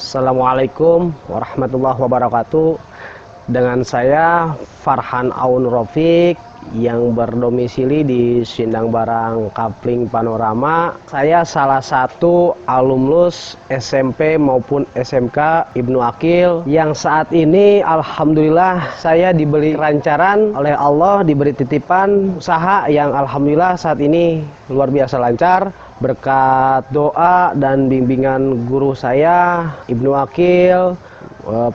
Assalamualaikum warahmatullahi wabarakatuh. Dengan saya Farhan Aun Rafiq yang berdomisili di Sindang Barang Kapling Panorama. Saya salah satu alumnus SMP maupun SMK Ibnu Aqil yang saat ini alhamdulillah saya diberi kelancaran oleh Allah, diberi titipan usaha yang alhamdulillah saat ini luar biasa lancar berkat doa dan bimbingan guru saya Ibnu Aqil,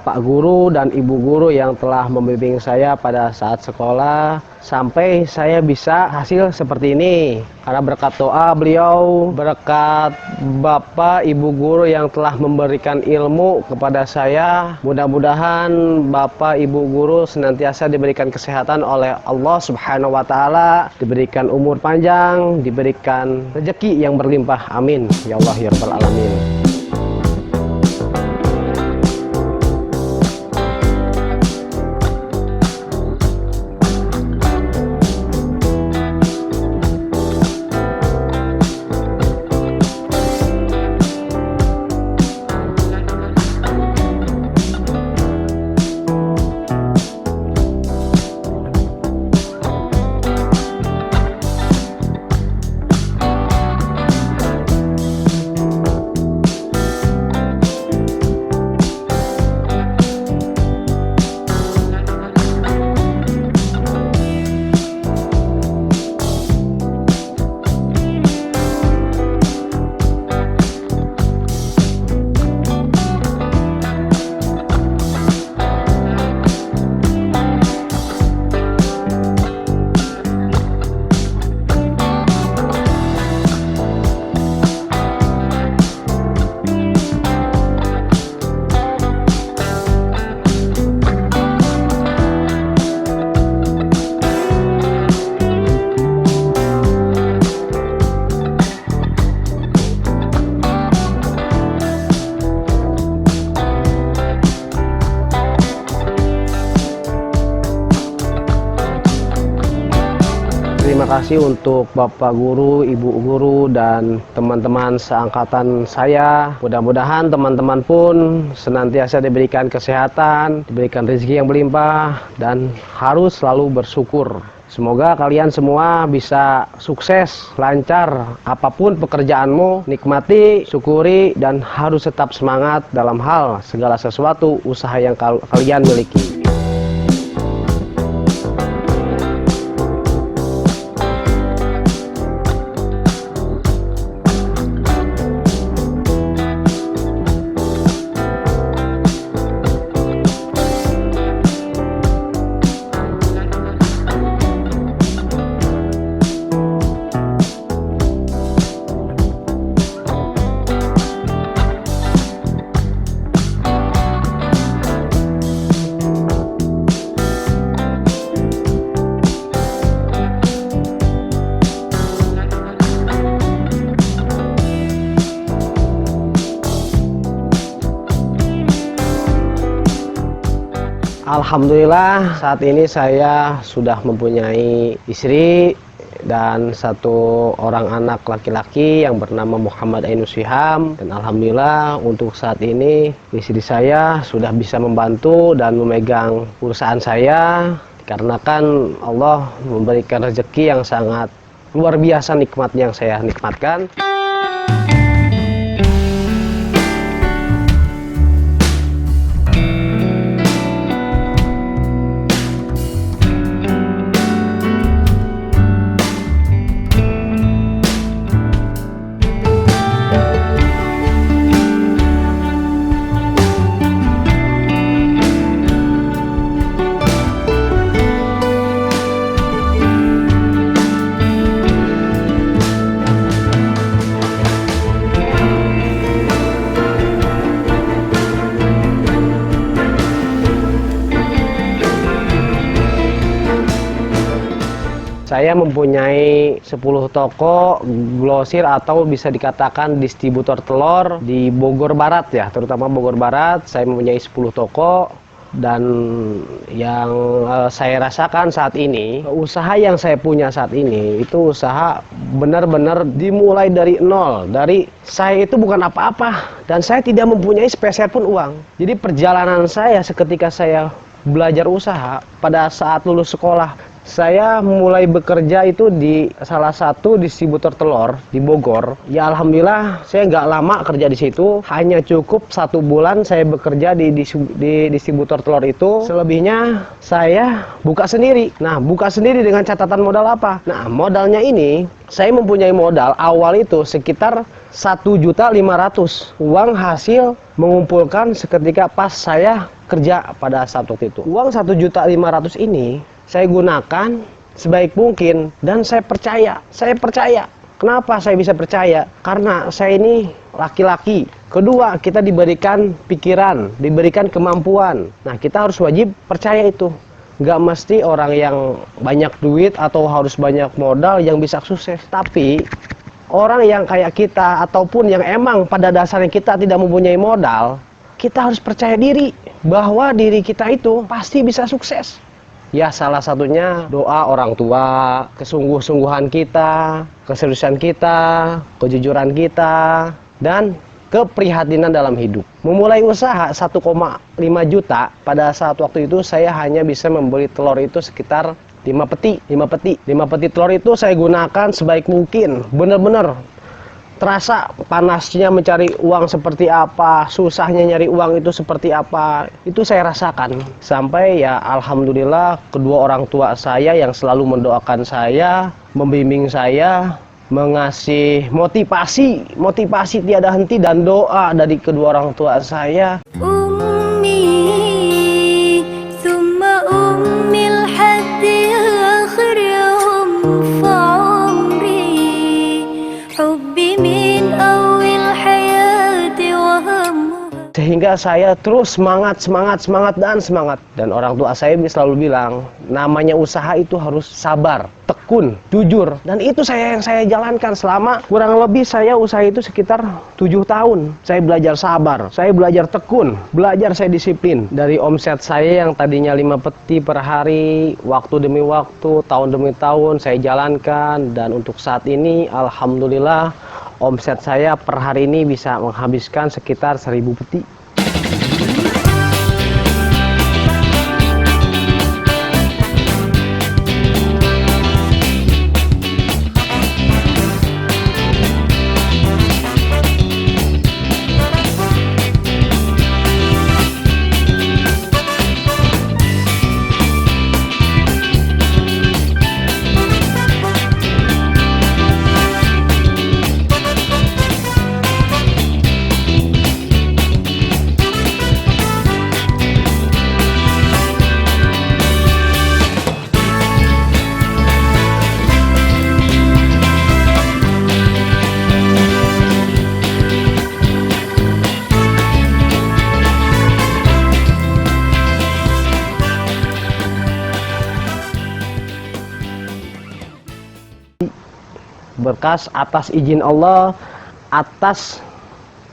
Pak Guru dan Ibu Guru yang telah membimbing saya pada saat sekolah sampai saya bisa hasil seperti ini. Karena berkat doa beliau, berkat Bapak Ibu Guru yang telah memberikan ilmu kepada saya, mudah-mudahan Bapak Ibu Guru senantiasa diberikan kesehatan oleh Allah Subhanahu wa Ta'ala, diberikan umur panjang, diberikan rezeki yang berlimpah. Amin ya Allah ya Rabbal Alamin. Terima kasih untuk Bapak Guru, Ibu Guru, dan teman-teman seangkatan saya. Mudah-mudahan teman-teman pun senantiasa diberikan kesehatan, diberikan rezeki yang berlimpah, dan harus selalu bersyukur. Semoga kalian semua bisa sukses, lancar, apapun pekerjaanmu, nikmati, syukuri, dan harus tetap semangat dalam hal segala sesuatu usaha yang kalian miliki. Alhamdulillah saat ini saya sudah mempunyai istri dan satu orang anak laki-laki yang bernama Muhammad Ainus Syiham, dan alhamdulillah untuk saat ini istri saya sudah bisa membantu dan memegang perusahaan saya dikarenakan Allah memberikan rezeki yang sangat luar biasa nikmat yang saya nikmatkan. Saya mempunyai 10 toko grosir atau bisa dikatakan distributor telur di Bogor Barat ya, terutama Bogor Barat. Saya mempunyai 10 toko Dan yang saya rasakan saat ini, usaha yang saya punya saat ini itu usaha benar-benar dimulai dari nol. Dari saya itu bukan apa-apa dan saya tidak mempunyai sepeser pun uang. Jadi perjalanan saya seketika saya belajar usaha pada saat lulus sekolah, saya mulai bekerja itu di salah satu distributor telur di Bogor. Ya alhamdulillah saya nggak lama kerja di situ, hanya cukup 1 bulan saya bekerja di distributor telur itu. Selebihnya saya buka sendiri. Nah, buka sendiri dengan catatan modal apa? Nah, modalnya ini saya mempunyai modal awal itu sekitar 1.500.000 uang hasil mengumpulkan seketika pas saya kerja pada saat waktu itu. Uang 1.500.000 ini saya gunakan sebaik mungkin dan saya percaya. Kenapa saya bisa percaya? Karena saya ini laki-laki. Kedua, kita diberikan pikiran, diberikan kemampuan. Nah, kita harus wajib percaya itu. Nggak mesti orang yang banyak duit atau harus banyak modal yang bisa sukses. Tapi orang yang kayak kita ataupun yang emang pada dasarnya kita tidak mempunyai modal, kita harus percaya diri bahwa diri kita itu pasti bisa sukses. Ya salah satunya doa orang tua, kesungguh-sungguhan kita, keseriusan kita, kejujuran kita, dan keprihatinan dalam hidup. Memulai usaha 1,5 juta, pada saat waktu itu saya hanya bisa membeli telur itu sekitar 5 peti. 5 peti telur itu saya gunakan sebaik mungkin, benar-benar terasa panasnya mencari uang seperti apa, susahnya nyari uang itu seperti apa, itu saya rasakan. Sampai ya alhamdulillah kedua orang tua saya yang selalu mendoakan saya, membimbing saya, mengasih motivasi tiada henti dan doa dari kedua orang tua saya. Sehingga saya terus semangat. Dan orang tua saya selalu bilang, namanya usaha itu harus sabar, tekun, jujur. Dan itu yang saya jalankan selama kurang lebih saya usaha itu sekitar 7 tahun. Saya belajar sabar, saya belajar tekun, belajar saya disiplin. Dari omset saya yang tadinya 5 peti per hari, waktu demi waktu, tahun demi tahun saya jalankan. Dan untuk saat ini alhamdulillah omset saya per hari ini bisa menghabiskan sekitar 1.000 peti. Berkas atas izin Allah, atas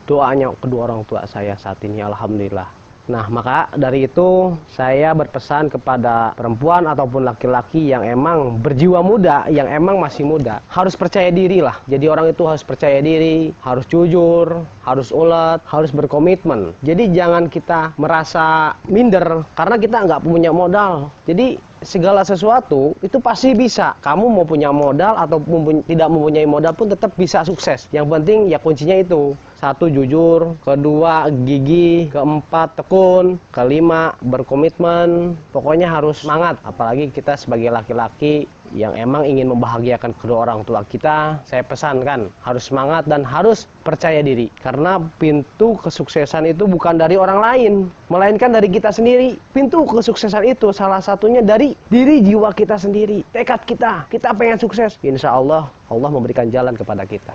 doanya kedua orang tua saya saat ini alhamdulillah. Nah, maka dari itu saya berpesan kepada perempuan ataupun laki-laki yang emang berjiwa muda, yang emang masih muda, harus percaya diri lah. Jadi orang itu harus percaya diri, harus jujur, harus ulet, harus berkomitmen. Jadi jangan kita merasa minder karena kita nggak punya modal. Jadi segala sesuatu itu pasti bisa. Kamu mau punya modal atau tidak mempunyai modal pun tetap bisa sukses. Yang penting ya kuncinya itu. 1, jujur. 2, gigih. 4, tekun. 5, berkomitmen. Pokoknya harus semangat. Apalagi kita sebagai laki-laki yang emang ingin membahagiakan kedua orang tua kita, saya pesankan harus semangat dan harus percaya diri. Karena pintu kesuksesan itu bukan dari orang lain, melainkan dari kita sendiri. Pintu kesuksesan itu salah satunya dari diri jiwa kita sendiri. Tekad kita pengen sukses. Insya Allah, Allah memberikan jalan kepada kita.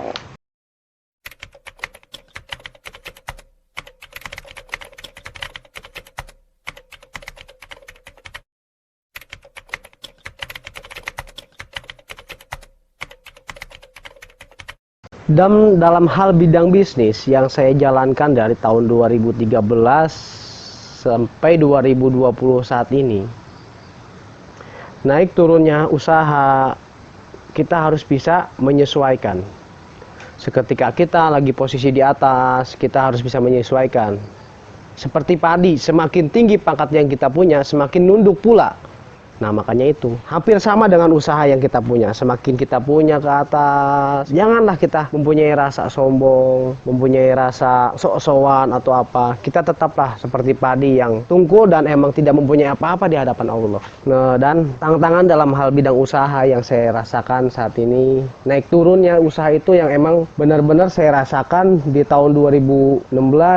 Dan dalam hal bidang bisnis yang saya jalankan dari tahun 2013 sampai 2020 saat ini, naik turunnya usaha kita harus bisa menyesuaikan. Seketika kita lagi posisi di atas, kita harus bisa menyesuaikan. Seperti padi, semakin tinggi pangkat yang kita punya, semakin nunduk pula. Nah, makanya itu hampir sama dengan usaha yang kita punya. Semakin kita punya ke atas, janganlah kita mempunyai rasa sombong, mempunyai rasa sok-sokan atau apa. Kita tetaplah seperti padi yang tungkul dan emang tidak mempunyai apa-apa di hadapan Allah. Nah, dan tantangan dalam hal bidang usaha yang saya rasakan saat ini, naik turunnya usaha itu yang emang benar-benar saya rasakan di tahun 2016.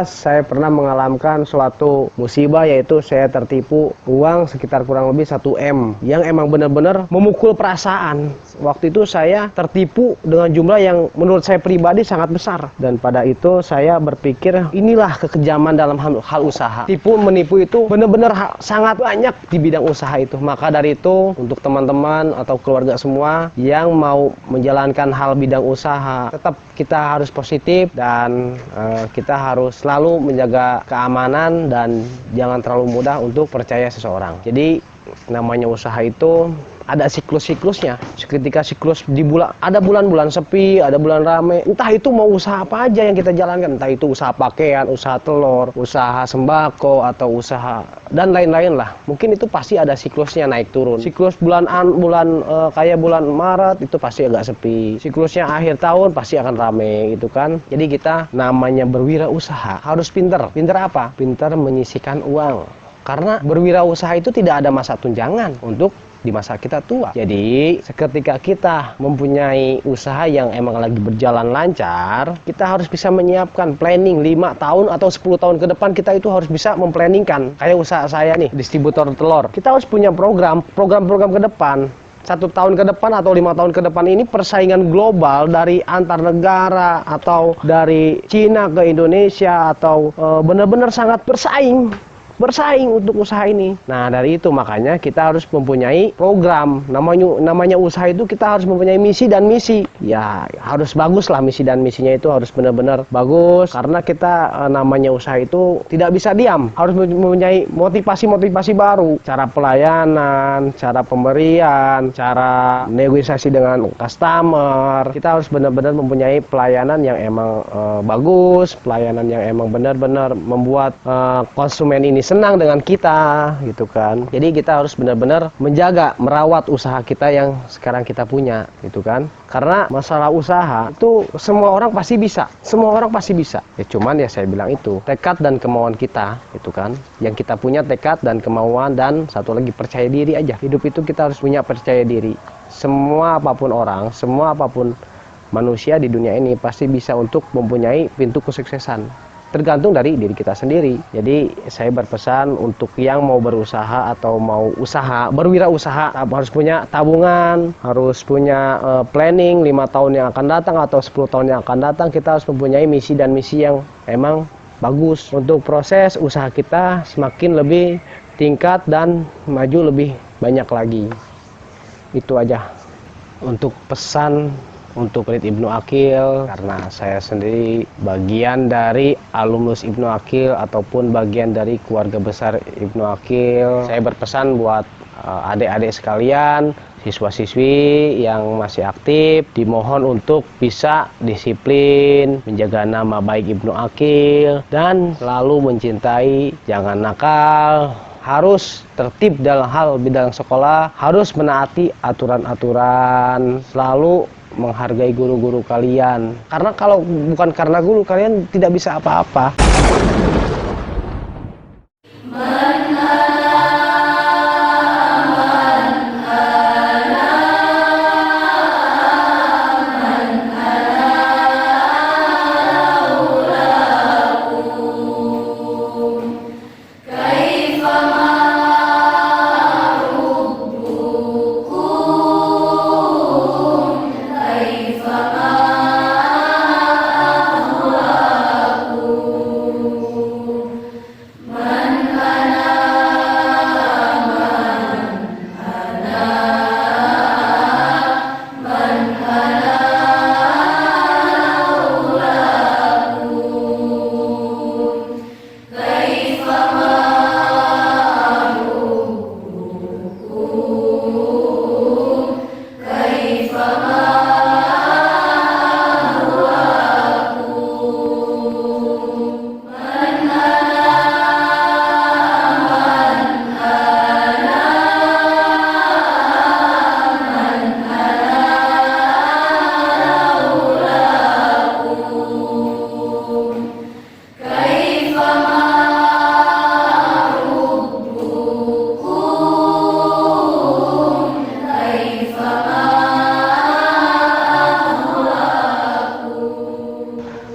Saya pernah mengalami suatu musibah, yaitu saya tertipu uang sekitar kurang lebih 1 M yang emang benar-benar memukul perasaan. Waktu itu saya tertipu dengan jumlah yang menurut saya pribadi sangat besar, dan pada itu saya berpikir inilah kekejaman dalam hal usaha. Tipu menipu itu benar-benar sangat banyak di bidang usaha itu. Maka dari itu, untuk teman-teman atau keluarga semua yang mau menjalankan hal bidang usaha, tetap kita harus positif dan kita harus selalu menjaga keamanan dan jangan terlalu mudah untuk percaya seseorang. Jadi namanya usaha itu ada siklus-siklusnya. Ketika siklus di bulan, ada bulan-bulan sepi, ada bulan rame. Entah itu mau usaha apa aja yang kita jalankan, entah itu usaha pakaian, usaha telur, usaha sembako, atau usaha dan lain-lain lah. Mungkin itu pasti ada siklusnya naik turun. Siklus kayak bulan Maret itu pasti agak sepi. Siklusnya akhir tahun pasti akan rame gitu kan. Jadi kita namanya berwirausaha harus pinter. Pinter apa? Pinter menyisihkan uang. Karena berwirausaha itu tidak ada masa tunjangan untuk di masa kita tua. Jadi ketika kita mempunyai usaha yang emang lagi berjalan lancar, kita harus bisa menyiapkan planning 5 tahun atau 10 tahun ke depan. Kita itu harus bisa memplanningkan. Kayak usaha saya nih, distributor telur. Kita harus punya program ke depan. 1 tahun ke depan atau 5 tahun ke depan ini persaingan global dari antar negara atau dari Cina ke Indonesia atau benar-benar sangat bersaing untuk usaha ini. Nah, dari itu makanya kita harus mempunyai program. Namanya usaha itu kita harus mempunyai misi dan misi. Ya, harus bagus lah misi dan misinya, itu harus benar-benar bagus. Karena kita namanya usaha itu tidak bisa diam. Harus mempunyai motivasi baru. Cara pelayanan, cara pemberian, cara negosiasi dengan customer. Kita harus benar-benar mempunyai pelayanan yang emang bagus, pelayanan yang emang benar-benar membuat konsumen ini senang dengan kita gitu kan. Jadi kita harus benar-benar menjaga, merawat usaha kita yang sekarang kita punya gitu kan. Karena masalah usaha itu semua orang pasti bisa. Ya cuman ya saya bilang itu tekad dan kemauan kita gitu kan. Yang kita punya tekad dan kemauan, dan satu lagi percaya diri aja. Hidup itu kita harus punya percaya diri. Semua apapun manusia di dunia ini pasti bisa untuk mempunyai pintu kesuksesan. Tergantung dari diri kita sendiri. Jadi saya berpesan untuk yang mau berusaha atau mau berwirausaha, harus punya tabungan, harus punya planning 5 tahun yang akan datang atau 10 tahun yang akan datang. Kita harus mempunyai misi dan misi yang emang bagus untuk proses usaha kita semakin lebih tingkat dan maju lebih banyak lagi. Itu aja untuk pesan untuk Murid Ibnu Aqil, karena saya sendiri bagian dari alumnus Ibnu Aqil ataupun bagian dari keluarga besar Ibnu Aqil. Saya berpesan buat adik-adik sekalian, siswa-siswi yang masih aktif, dimohon untuk bisa disiplin, menjaga nama baik Ibnu Aqil, dan selalu mencintai, jangan nakal, harus tertib dalam hal bidang sekolah, harus menaati aturan-aturan, selalu menghargai guru-guru kalian. Karena kalau bukan karena guru, kalian tidak bisa apa-apa.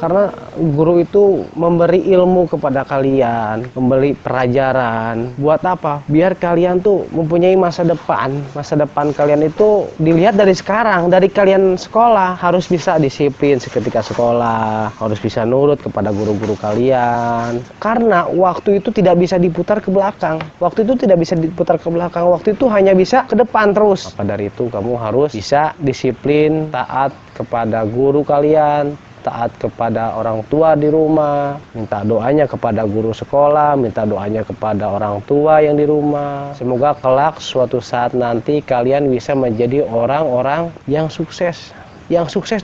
Karena guru itu memberi ilmu kepada kalian, memberi pelajaran. Buat apa? Biar kalian tuh mempunyai masa depan. Masa depan kalian itu dilihat dari sekarang, dari kalian sekolah. Harus bisa disiplin seketika sekolah, harus bisa nurut kepada guru-guru kalian. Karena waktu itu tidak bisa diputar ke belakang. Waktu itu tidak bisa diputar ke belakang. Waktu itu hanya bisa ke depan terus. Maka dari itu kamu harus bisa disiplin, taat kepada guru kalian, taat kepada orang tua di rumah, minta doanya kepada guru sekolah, minta doanya kepada orang tua yang di rumah. Semoga kelak suatu saat nanti kalian bisa menjadi orang-orang yang sukses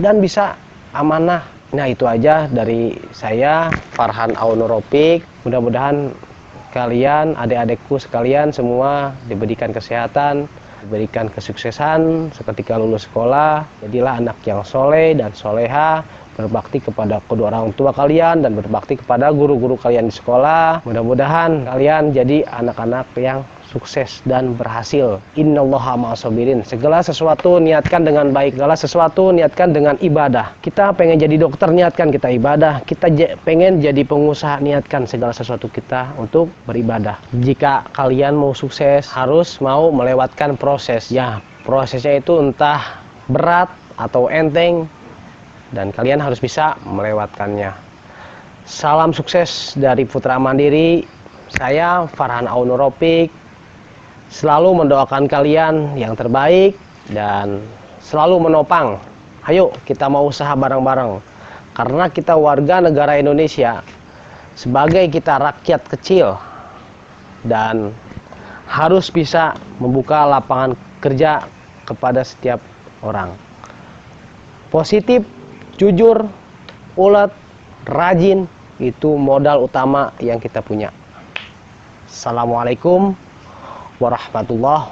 dan bisa amanah. Nah, itu aja dari saya, Farhan Aun Rafiq. Mudah-mudahan kalian, adik-adikku sekalian semua diberikan kesehatan, diberikan kesuksesan seketika lulus sekolah. Jadilah anak yang soleh dan soleha, berbakti kepada kedua orang tua kalian dan berbakti kepada guru-guru kalian di sekolah. Mudah-mudahan kalian jadi anak-anak yang sukses dan berhasil. Innallaha ma'as-sabirin. Segala sesuatu niatkan dengan baik, segala sesuatu niatkan dengan ibadah. Kita pengen jadi dokter, niatkan kita ibadah. Kita pengen jadi pengusaha, niatkan segala sesuatu kita untuk beribadah. Jika kalian mau sukses, harus mau melewatkan proses. Ya, prosesnya itu entah berat atau enteng, dan kalian harus bisa melewatkannya. Salam sukses dari Putra Mandiri. Saya Farhan Aun Rafiq, selalu mendoakan kalian yang terbaik dan selalu menopang. Ayo kita mau usaha bareng-bareng, karena kita warga negara Indonesia, sebagai kita rakyat kecil, dan harus bisa membuka lapangan kerja kepada setiap orang. Positif, jujur, ulet, rajin, itu modal utama yang kita punya. Assalamualaikum warahmatullahi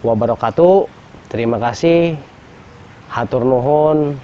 wabarakatuh. Terima kasih. Hatur nuhun.